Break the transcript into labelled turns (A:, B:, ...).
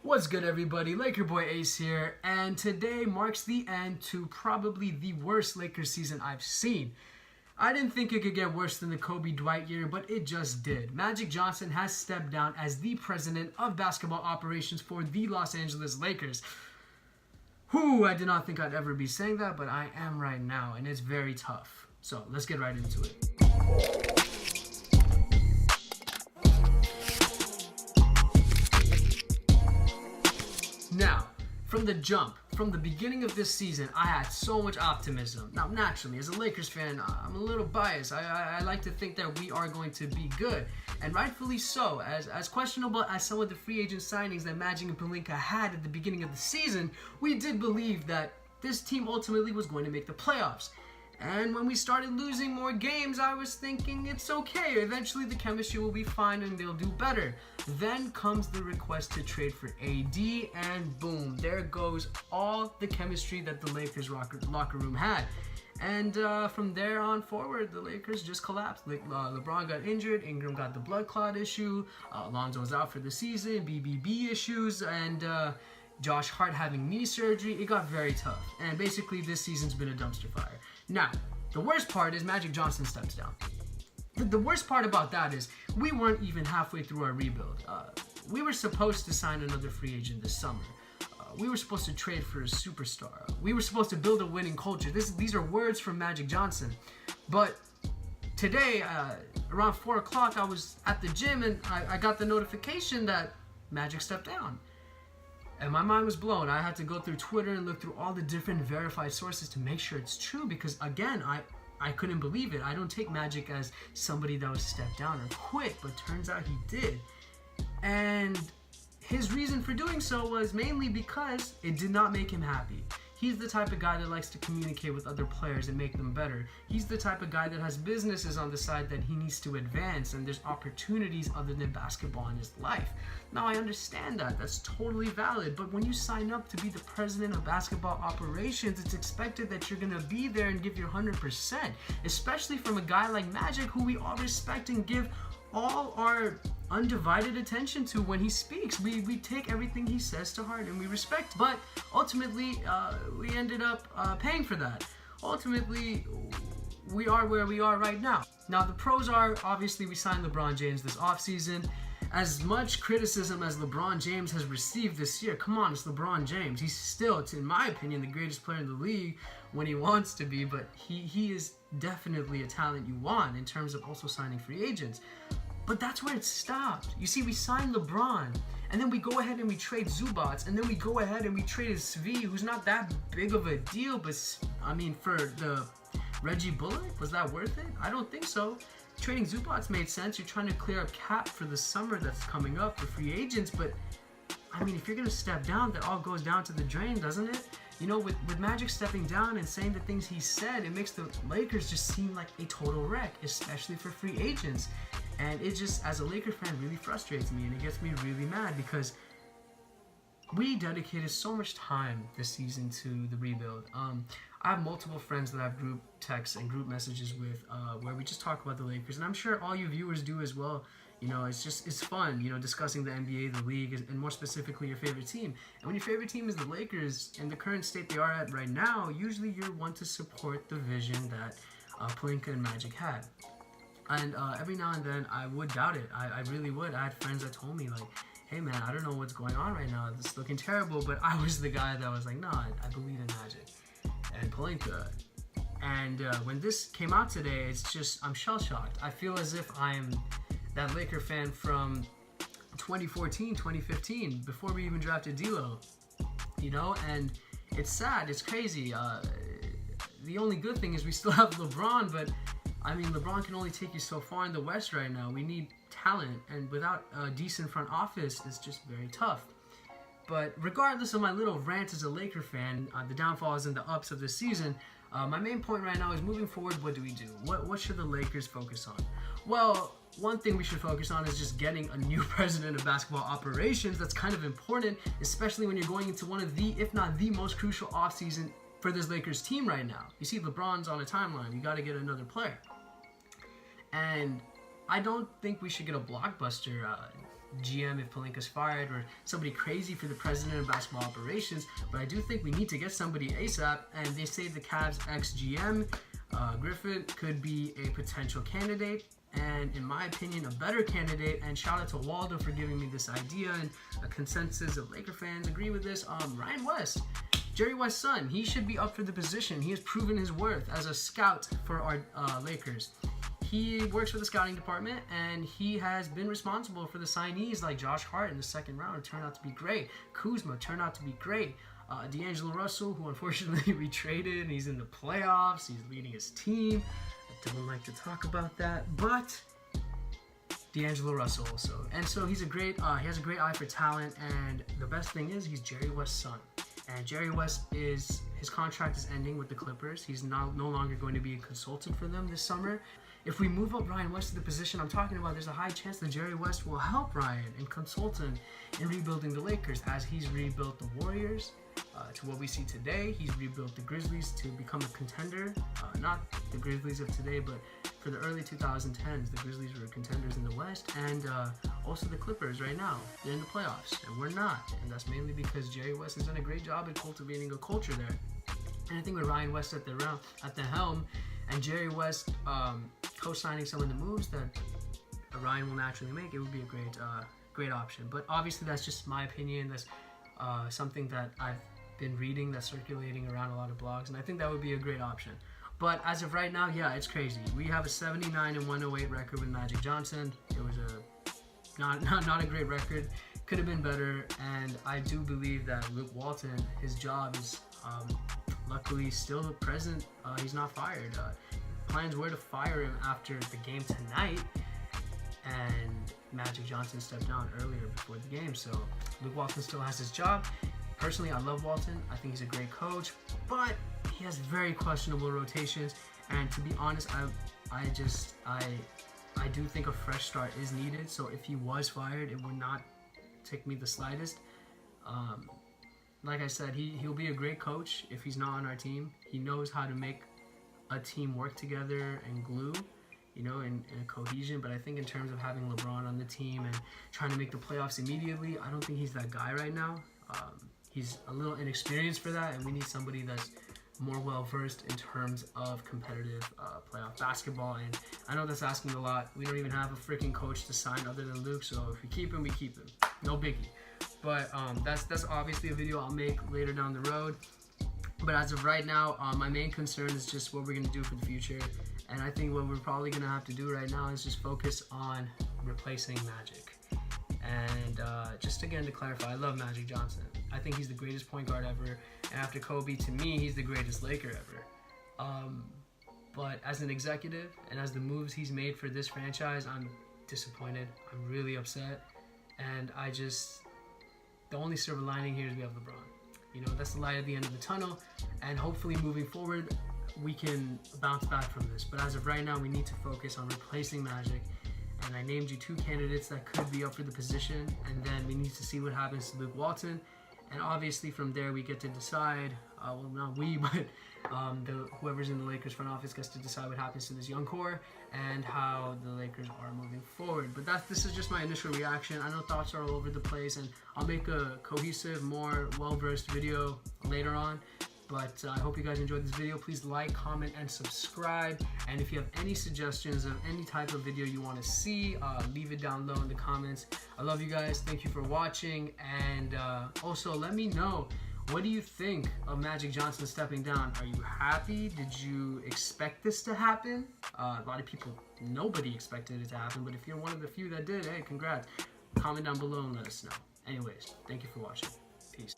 A: What's good, everybody? Laker boy Ace here, and today marks the end to probably the worst Lakers season I've seen. I didn't think it could get worse than the Kobe Dwight year, but it just did. Magic Johnson has stepped down as the president of basketball operations for the Los Angeles Lakers. Whew, I did not think I'd ever be saying that, but I am right now, and it's very tough. So let's get right into it. Now, from the jump, from the beginning of this season, I had so much optimism. Now, naturally, as a Lakers fan, I'm a little biased. I like to think that we are going to be good, and rightfully so. As questionable as some of the free agent signings that Magic and Pelinka had at the beginning of the season, we did believe that this team ultimately was going to make the playoffs. And when we started losing more games, I was thinking it's okay. Eventually the chemistry will be fine and they'll do better. Then comes the request to trade for AD, and boom, there goes all the chemistry that the Lakers locker room had. And from there on forward, the Lakers just collapsed. LeBron got injured, Ingram got the blood clot issue, Lonzo's out for the season, BBB issues, and Josh Hart having knee surgery. It got very tough, and basically this season's been a dumpster fire. Now, the worst part is Magic Johnson steps down. The worst part about that is we weren't even halfway through our rebuild. We were supposed to sign another free agent this summer. We were supposed to trade for a superstar. We were supposed to build a winning culture. These are words from Magic Johnson. But today, around 4 o'clock, I was at the gym and I got the notification that Magic stepped down. And my mind was blown. I had to go through Twitter and look through all the different verified sources to make sure it's true, because again, I couldn't believe it. I don't take Magic as somebody that was stepped down or quit, but turns out he did. And his reason for doing so was mainly because it did not make him happy. He's the type of guy that likes to communicate with other players and make them better. He's the type of guy that has businesses on the side that he needs to advance, and there's opportunities other than basketball in his life. Now, I understand that. That's totally valid. But when you sign up to be the president of basketball operations, it's expected that you're going to be there and give your 100%, especially from a guy like Magic, who we all respect and give all our undivided attention to when he speaks. We take everything he says to heart and we respect. But ultimately, we ended up paying for that. Ultimately, we are where we are right now. Now, the pros are, obviously, we signed LeBron James this offseason. As much criticism as LeBron James has received this year, come on, it's LeBron James. He's still, in my opinion, the greatest player in the league when he wants to be, but he is definitely a talent you want in terms of also signing free agents. But that's where it stopped. You see, we signed LeBron, and then we go ahead and we trade Zubats, and then we go ahead and we traded Svi, who's not that big of a deal, but I mean, for the Reggie Bullock, was that worth it? I don't think so. Trading Zubats made sense. You're trying to clear a cap for the summer that's coming up for free agents, but I mean, if you're going to step down, that all goes down to the drain, doesn't it? You know, with Magic stepping down and saying the things he said, it makes the Lakers just seem like a total wreck, especially for free agents. And it just, as a Laker fan, really frustrates me, and it gets me really mad because we dedicated so much time this season to the rebuild. I have multiple friends that I have group texts and group messages with where we just talk about the Lakers, and I'm sure all you viewers do as well. You know, it's fun, you know, discussing the NBA, the league, and more specifically your favorite team. And when your favorite team is the Lakers, in the current state they are at right now, usually you're one to support the vision that Pelinka and Magic had. And every now and then I would doubt it. I really would. I had friends that told me, like, hey man, I don't know what's going on right now. It's looking terrible. But I was the guy that was like, no, I believe in Magic and Pelinka. And when this came out today, it's just, I'm shell-shocked. I feel as if I'm that Laker fan from 2014, 2015, before we even drafted D'Lo. You know, and it's sad. It's crazy. The only good thing is we still have LeBron, but I mean, LeBron can only take you so far in the West right now. We need talent, and without a decent front office, it's just very tough. But regardless of my little rant as a Laker fan, the downfalls and the ups of this season, my main point right now is moving forward, what do we do? What should the Lakers focus on? Well, one thing we should focus on is just getting a new president of basketball operations. That's kind of important, especially when you're going into one of the, if not the most crucial offseason for this Lakers team right now. You see, LeBron's on a timeline. You got to get another player. And I don't think we should get a blockbuster GM if Pelinka's fired, or somebody crazy for the president of basketball operations, but I do think we need to get somebody ASAP, and they say the Cavs ex-GM, Griffin, could be a potential candidate, and in my opinion, a better candidate, and shout out to Waldo for giving me this idea, and a consensus of Laker fans agree with this, Ryan West. Jerry West's son, he should be up for the position. He has proven his worth as a scout for our Lakers. He works for the scouting department, and he has been responsible for the signees like Josh Hart in the second round, who turned out to be great. Kuzma turned out to be great. D'Angelo Russell, who unfortunately we traded, he's in the playoffs. He's leading his team. I don't like to talk about that, but D'Angelo Russell also. And so he's he has a great eye for talent, and the best thing is he's Jerry West's son. And Jerry West his contract is ending with the Clippers. He's no longer going to be a consultant for them this summer. If we move up Ryan West to the position I'm talking about, there's a high chance that Jerry West will help Ryan and consult him in rebuilding the Lakers, as he's rebuilt the Warriors to what we see today. He's rebuilt the Grizzlies to become a contender. Not the Grizzlies of today, but for the early 2010s, the Grizzlies were contenders in the West, and also the Clippers right now. They're in the playoffs, and we're not. And that's mainly because Jerry West has done a great job at cultivating a culture there. And I think with Ryan West at the helm, and Jerry West co-signing some of the moves that Ryan will naturally make, it would be a great option. But obviously that's just my opinion. That's something that I've been reading, that's circulating around a lot of blogs, and I think that would be a great option. But as of right now, yeah, it's crazy. We have a 79-108 record with Magic Johnson. It was not a great record. Could have been better, and I do believe that Luke Walton, his job is luckily still present. He's not fired. Plans were to fire him after the game tonight, and Magic Johnson stepped down earlier before the game, so Luke Walton still has his job. Personally, I love Walton. I think he's a great coach, but he has very questionable rotations, and to be honest, I do think a fresh start is needed. So if he was fired, it would not tick me the slightest. Like I said, he'll be a great coach if he's not on our team. He knows how to make a team work together and glue, in a cohesion. But I think in terms of having LeBron on the team and trying to make the playoffs immediately, I don't think he's that guy right now. He's a little inexperienced for that, and we need somebody that's more well-versed in terms of competitive playoff basketball. And I know that's asking a lot. We don't even have a freaking coach to sign other than Luke, so if we keep him, we keep him. No biggie. But that's obviously a video I'll make later down the road. But as of right now, my main concern is just what we're going to do for the future. And I think what we're probably going to have to do right now is just focus on replacing Magic. And just again to clarify, I love Magic Johnson. I think he's the greatest point guard ever. And after Kobe, to me, he's the greatest Laker ever. But as an executive and as the moves he's made for this franchise, I'm disappointed. I'm really upset. And the only silver lining here is we have LeBron. That's the light at the end of the tunnel. And hopefully moving forward, we can bounce back from this. But as of right now, we need to focus on replacing Magic. And I named you 2 candidates that could be up for the position. And then we need to see what happens to Luke Walton. And obviously from there we get to decide, well, not we, but whoever's in the Lakers front office gets to decide what happens to this young core and how the Lakers are moving forward. But this is just my initial reaction. I know thoughts are all over the place, and I'll make a cohesive, more well-versed video later on. But I hope you guys enjoyed this video. Please like, comment, and subscribe. And if you have any suggestions of any type of video you want to see, leave it down low in the comments. I love you guys. Thank you for watching. And also, let me know, what do you think of Magic Johnson stepping down? Are you happy? Did you expect this to happen? A lot of people, nobody expected it to happen. But if you're one of the few that did, hey, congrats. Comment down below and let us know. Anyways, thank you for watching. Peace.